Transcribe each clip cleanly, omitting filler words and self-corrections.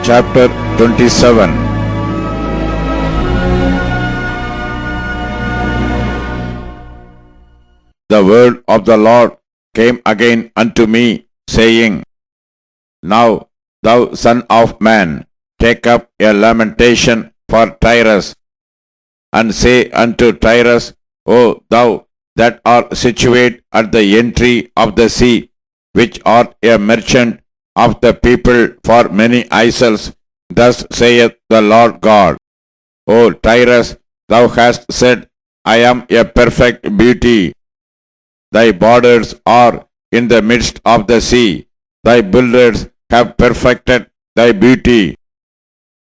chapter 27. The word of the Lord came again unto me, saying, Now, thou son of man, take up a lamentation for Tyrus, and say unto Tyrus, O thou that art situate at the entry of the sea, which art a merchant of the people for many isles, thus saith the Lord God. O Tyrus, thou hast said, I am a perfect beauty. Thy borders are in the midst of the sea. Thy builders have perfected thy beauty.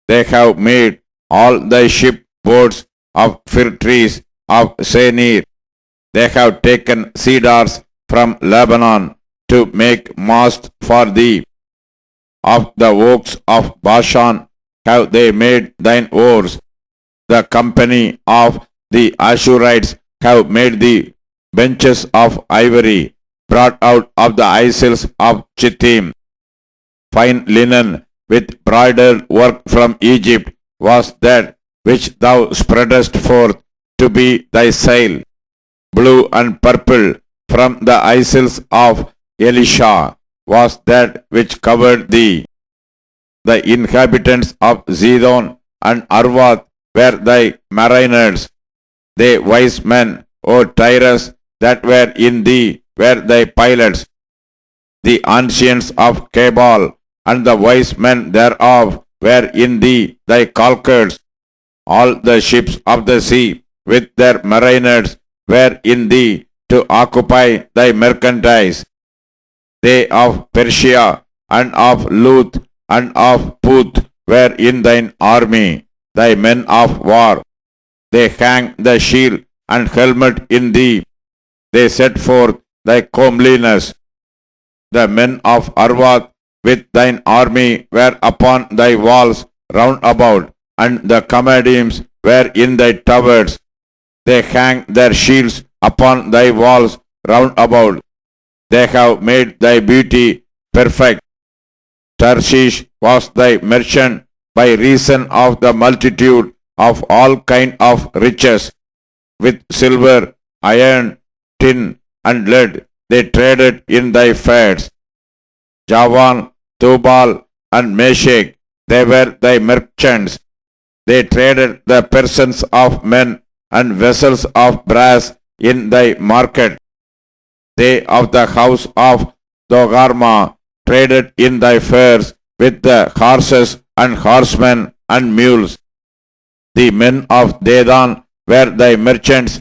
They have made all thy shipboards of fir trees of Senir. They have taken cedars from Lebanon to make masts for thee. Of the oaks of Bashan have they made thine oars. The company of the Ashurites have made thee benches of ivory, brought out of the isles of Chittim. Fine linen with broidered work from Egypt was that which thou spreadest forth to be thy sail. Blue and purple from the isles of Elisha was that which covered thee. The inhabitants of Zidon and Arvad were thy mariners. They wise men, O Tyrus, that were in thee were thy pilots. The ancients of Cabal and the wise men thereof were in thee thy caulkers. All the ships of the sea with their mariners were in thee to occupy thy merchandise. They of Persia and of Luth and of Puth were in thine army, thy men of war. They hang the shield and helmet in thee. They set forth thy comeliness. The men of Arvad with thine army were upon thy walls round about, and the Comedims were in thy towers. They hang their shields upon thy walls round about. They have made thy beauty perfect. Tarshish was thy merchant by reason of the multitude of all kind of riches. With silver, iron, tin, and lead they traded in thy fairs. Javan, Tubal, and Meshech, they were thy merchants. They traded the persons of men and vessels of brass in thy market. They of the house of Dogarma traded in thy fairs with the horses and horsemen and mules. The men of Dedan were thy merchants.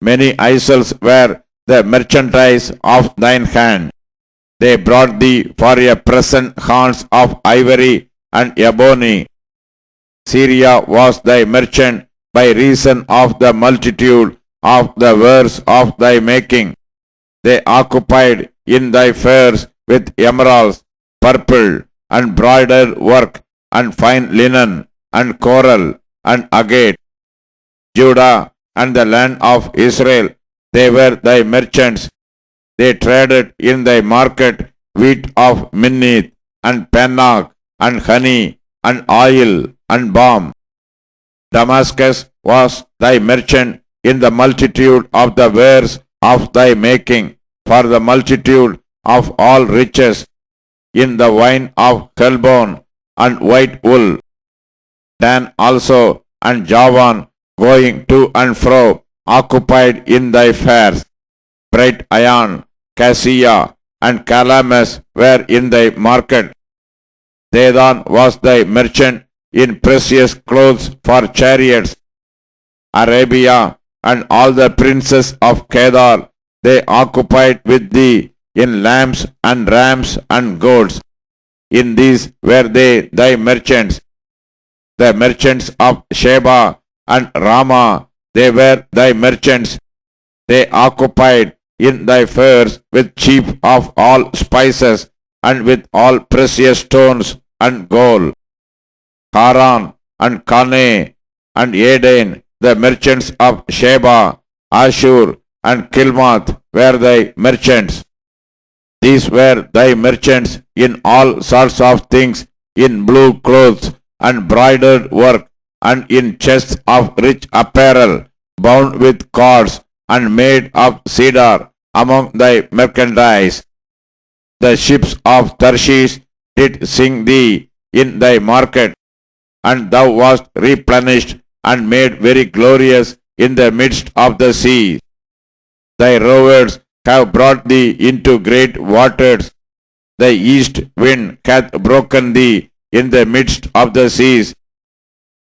Many isles were the merchandise of thine hand. They brought thee for a present horns of ivory and ebony. Syria was thy merchant by reason of the multitude of the wares of thy making. They occupied in thy fairs with emeralds, purple, and broidered work, and fine linen, and coral, and agate. Judah and the land of Israel, they were thy merchants. They traded in thy market wheat of Minnith, and Penach, and honey, and oil, and balm. Damascus was thy merchant in the multitude of the wares of thy making, for the multitude of all riches, in the wine of Helbon and white wool. Dan also and Javan, going to and fro, occupied in thy fairs. Bright iron, cassia, and calamus were in thy market. Dedan was thy merchant in precious clothes for chariots. Arabia and all the princes of Kedar, they occupied with thee in lambs and rams and goats. In these were they thy merchants. The merchants of Sheba and Ramah, they were thy merchants. They occupied in thy fairs with chief of all spices and with all precious stones and gold. Haran and Kane and Eden, the merchants of Sheba, Ashur, and Kilmath were thy merchants. These were thy merchants in all sorts of things in blue clothes and broidered work, and in chests of rich apparel, bound with cords and made of cedar among thy merchandise. The ships of Tarshish did sing thee in thy market, and thou wast replenished and made very glorious in the midst of the sea. Thy rowers have brought thee into great waters. The east wind hath broken thee in the midst of the seas.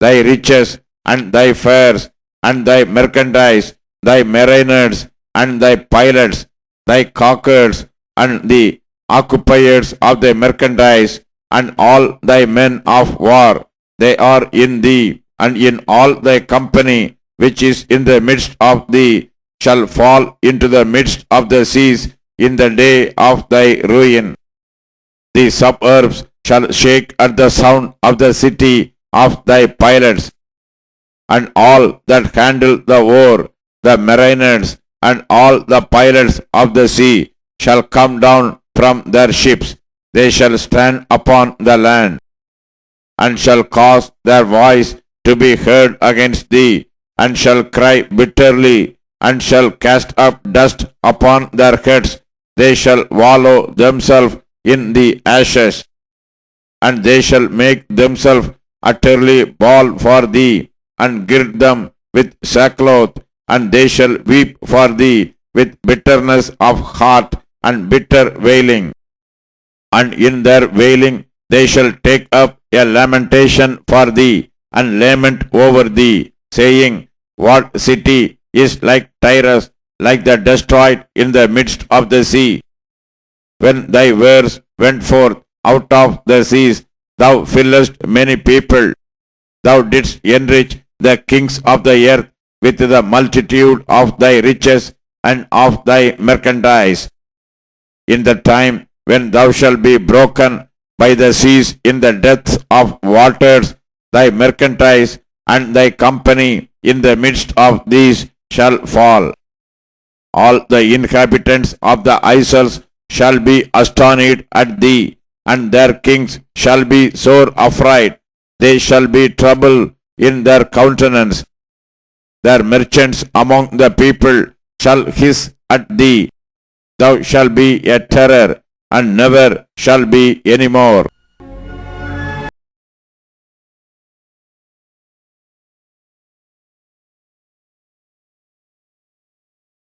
Thy riches and thy fares and thy merchandise, thy mariners and thy pilots, thy caulkers and the occupiers of thy merchandise, and all thy men of war, they are in thee, and in all thy company which is in the midst of thee, shall fall into the midst of the seas in the day of thy ruin. The suburbs shall shake at the sound of the city of thy pilots, and all that handle the oar, the mariners, and all the pilots of the sea shall come down from their ships. They shall stand upon the land, and shall cause their voice to be heard against thee, and shall cry bitterly, and shall cast up dust upon their heads. They shall wallow themselves in the ashes, and they shall make themselves utterly bald for thee, and gird them with sackcloth, and they shall weep for thee with bitterness of heart and bitter wailing. And in their wailing they shall take up a lamentation for thee, and lament over thee, saying, What city is like Tyrus, like the destroyed in the midst of the sea? When thy wares went forth out of the seas, thou fillest many people. Thou didst enrich the kings of the earth with the multitude of thy riches and of thy merchandise. In the time when thou shalt be broken by the seas in the depths of waters, thy merchandise and thy company in the midst of these shall fall. All the inhabitants of the isles shall be astonished at thee, and their kings shall be sore afraid. They shall be troubled in their countenance. Their merchants among the people shall hiss at thee. Thou shalt be a terror, and never shall be any more.